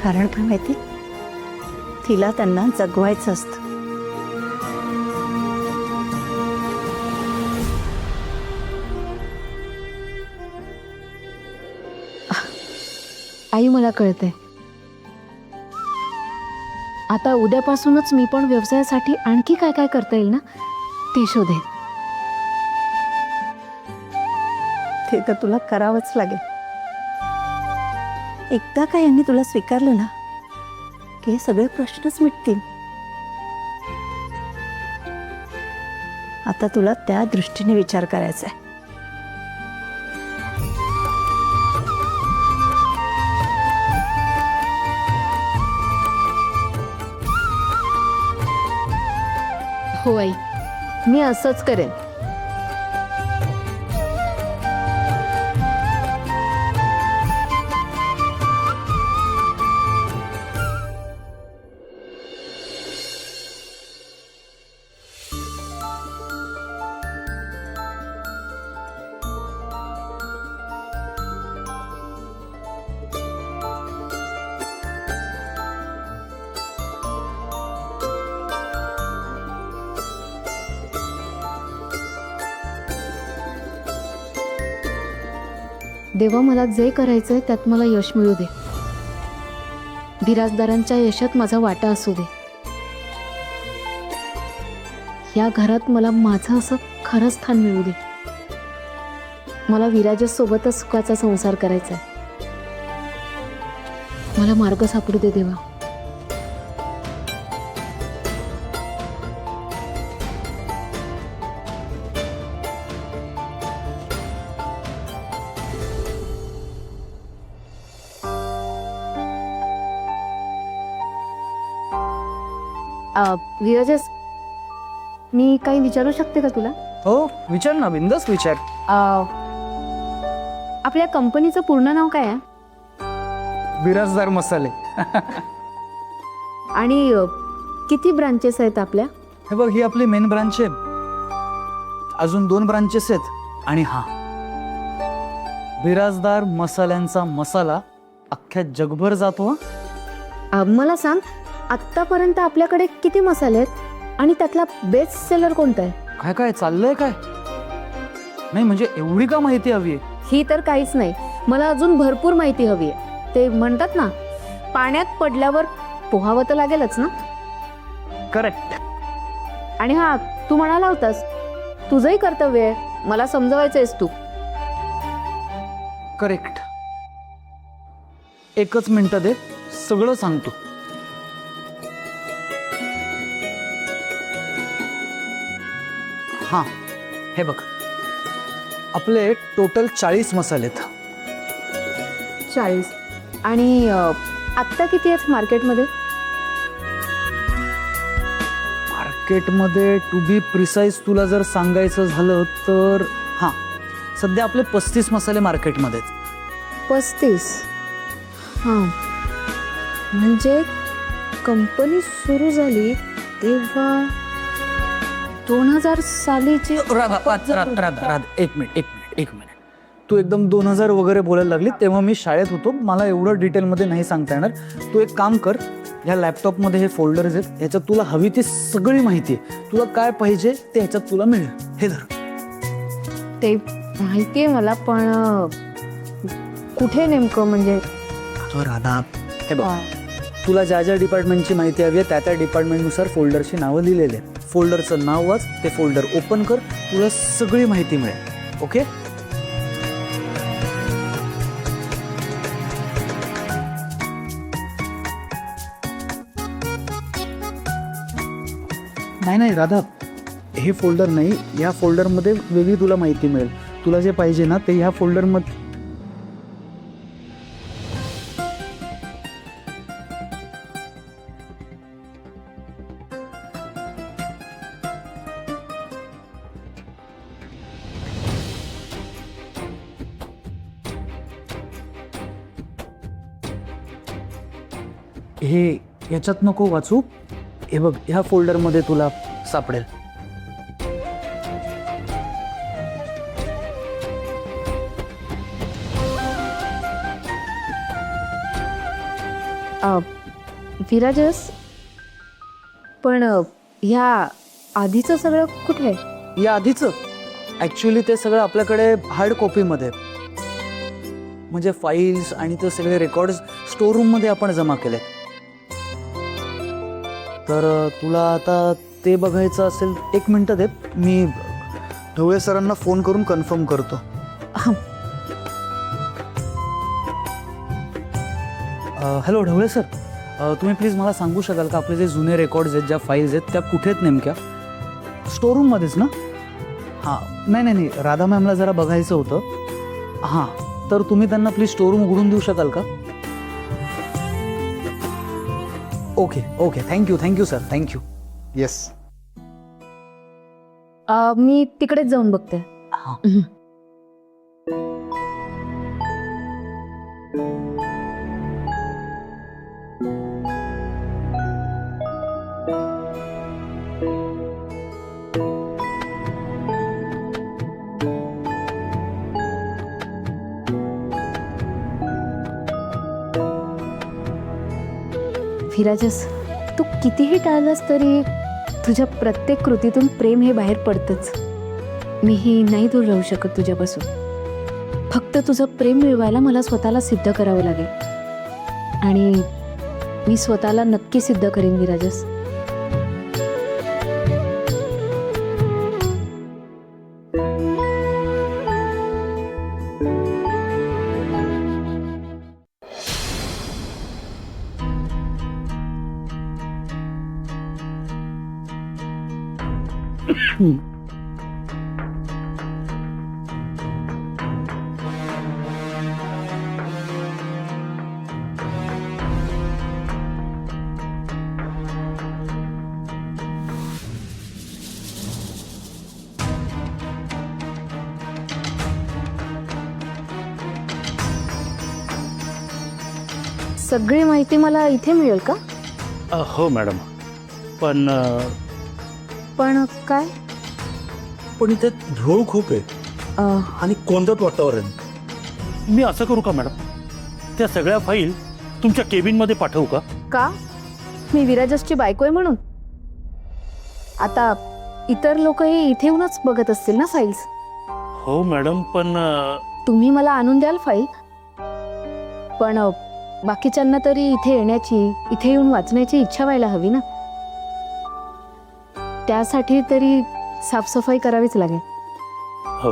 कारण काय माहिती, तिला त्यांना जगवायचं असतं. आई मला कळतंय. आता उद्यापासूनच मी पण व्यवसायासाठी आणखी काय काय करता येईल ना ते शोधेन. ते तर तुला करावंच लागेल. एकदा का यांनी तुला स्वीकारलं ना की हे सगळे प्रश्नच मिटतील. आता तुला त्या दृष्टीने विचार करायचा आहे. हो आई, मी असंच करेन. देवा, मला जे करायचंय त्यात मला यश मिळू दे. बिराजदारांच्या यशात माझा वाटा असू दे. या घरात मला माझं असं खरं स्थान मिळू दे. मला विराजसोबतच सुखाचा संसार करायचा आहे. मला मार्ग सापडू दे देवा. विराजस, मी काही विचारू शकते का तुला? हो विचार ना, बिंदास विचार. आपल्या कंपनीचं पूर्ण नाव काय आहे? बिराजदार मसाले. आणि किती ब्रांचेस आहेत आपल्या? हे बघ, ही आपली मेन ब्रांच आहे. अजून 2 ब्रांचेस आहेत. आणि हा बिराजदार मसाल्यांचा मसाला अख्ख्या जगभर जातो. मला सांग, आत्तापर्यंत आपल्याकडे किती मसाले आहेत आणि त्यातला बेस्ट सेलर कोणता आहे? काय काय चाललंय काय? नाही म्हणजे एवढी का माहिती हवी आहे? ही तर काहीच नाही, मला अजून भरपूर माहिती हवी आहे. ते म्हणतात ना, पाण्यात पडल्यावर पोहावं तर लागेलच ना. करेक्ट. आणि हा, तू म्हणाला होतास तुझंही कर्तव्य आहे मला समजवायचंयस तू. करेक्ट. एकच मिनिट दे, सगळं सांगतो. हां, हे बघ, आपले टोटल 40 मसाले आहेत. 40. आणि आत्ता किती आहेत मार्केटमध्ये? मार्केटमध्ये टू बी प्रिसाईज तुला जर सांगायचं झालं तर हां, सध्या आपले 35 मसाले मार्केटमध्ये आहेत. 35. हां, म्हणजे कंपनी सुरू झाली तेव्हा 2000 सालीची. राधा, एक मिनिट. तू एकदम 2000 वगैरे बोलायला लागली तेव्हा मी शाळेत होतो. मला एवढं डिटेलमध्ये नाही सांगता येणार. तू एक काम कर, ह्या लॅपटॉपमध्ये हे फोल्डर्स आहेत, ह्याच्यात तुला हवी ती सगळी माहिती आहे. तुला काय पाहिजे ते ह्याच्यात तुला मिळेल. हे धर. ते माहिती आहे मला, पण कुठे नेमकं म्हणजे? राधा, हे बघ, तुला ज्या ज्या डिपार्टमेंटची माहिती हवी आहे त्या त्या डिपार्टमेंटनुसार फोल्डरची नावं लिहिलेली आहेत. फोल्डरचं नाव वाच, ते फोल्डर ओपन कर, तुला सगळी माहिती मिळेल. ओके? नाही राधा, हे फोल्डर नाही, या फोल्डरमध्ये वेगळी तुला माहिती मिळेल. तुला जे पाहिजे ना ते ह्या फोल्डरमध्ये. हे याच्यात नको वाचू. हे बघ, ह्या फोल्डरमध्ये तुला सापडेल. विराजस, पण ह्या आधीचं सगळं कुठे आहे? या आधीचं ॲक्च्युली ते सगळं आपल्याकडे हार्ड कॉपीमध्ये आहे. म्हणजे फाईल्स आणि ते सगळे रेकॉर्ड्स स्टोर रूममध्ये आपण जमा केले. तर तुला आता ते बघायचं असेल, 1 मिनटं दे, मी ढवळे सरांना फोन करून कन्फर्म करतो. हॅलो ढवळे सर, तुम्ही प्लीज मला सांगू शकाल का आपले जे जुने रेकॉर्ड्स आहेत, ज्या फाईल्स आहेत, त्या कुठे आहेत नेमक्या? स्टोर रूममध्येच ना? हां, नाही, राधा मॅमला जरा बघायचं होतं. हां, तर तुम्ही त्यांना प्लीज स्टोर रूम उघडून देऊ शकाल का? Okay, thank you sir, thank you. Yes. मी तिकडेच जाऊन बघते. हां. विराजस, तू कितीही टाळलंस तरी तुझ्या प्रत्येक कृतीतून प्रेम हे बाहेर पडतंच. मीही नाही दूर राहू शकत तुझ्यापासून. फक्त तुझं प्रेम मिळवायला मला स्वतःला सिद्ध करावं लागेल, आणि मी स्वतःला नक्की सिद्ध करेन विराजस. सगळी माहिती मला इथे मिळेल का? हो मॅडम, पण पण काय? पण इथे धूळ खूप आहे आणि कोंदट वातावरण. मी असं करू का मॅडम, त्या सगळ्या फाईल तुमच्या केबिनमध्ये पाठवू का? का? मी विराजसची बायको आहे म्हणून? आता इतर लोकही इथे येऊनच बघत असतील ना फाईल्स? हो मॅडम, पण तुम्ही मला आणून द्याल फाईल, पण बाकीच्यांना तरी इथे येण्याची, इथे येऊन वाचण्याची इच्छा व्हायला हवी ना. त्यासाठी तरी साफसफाई करावीच लागेल. हो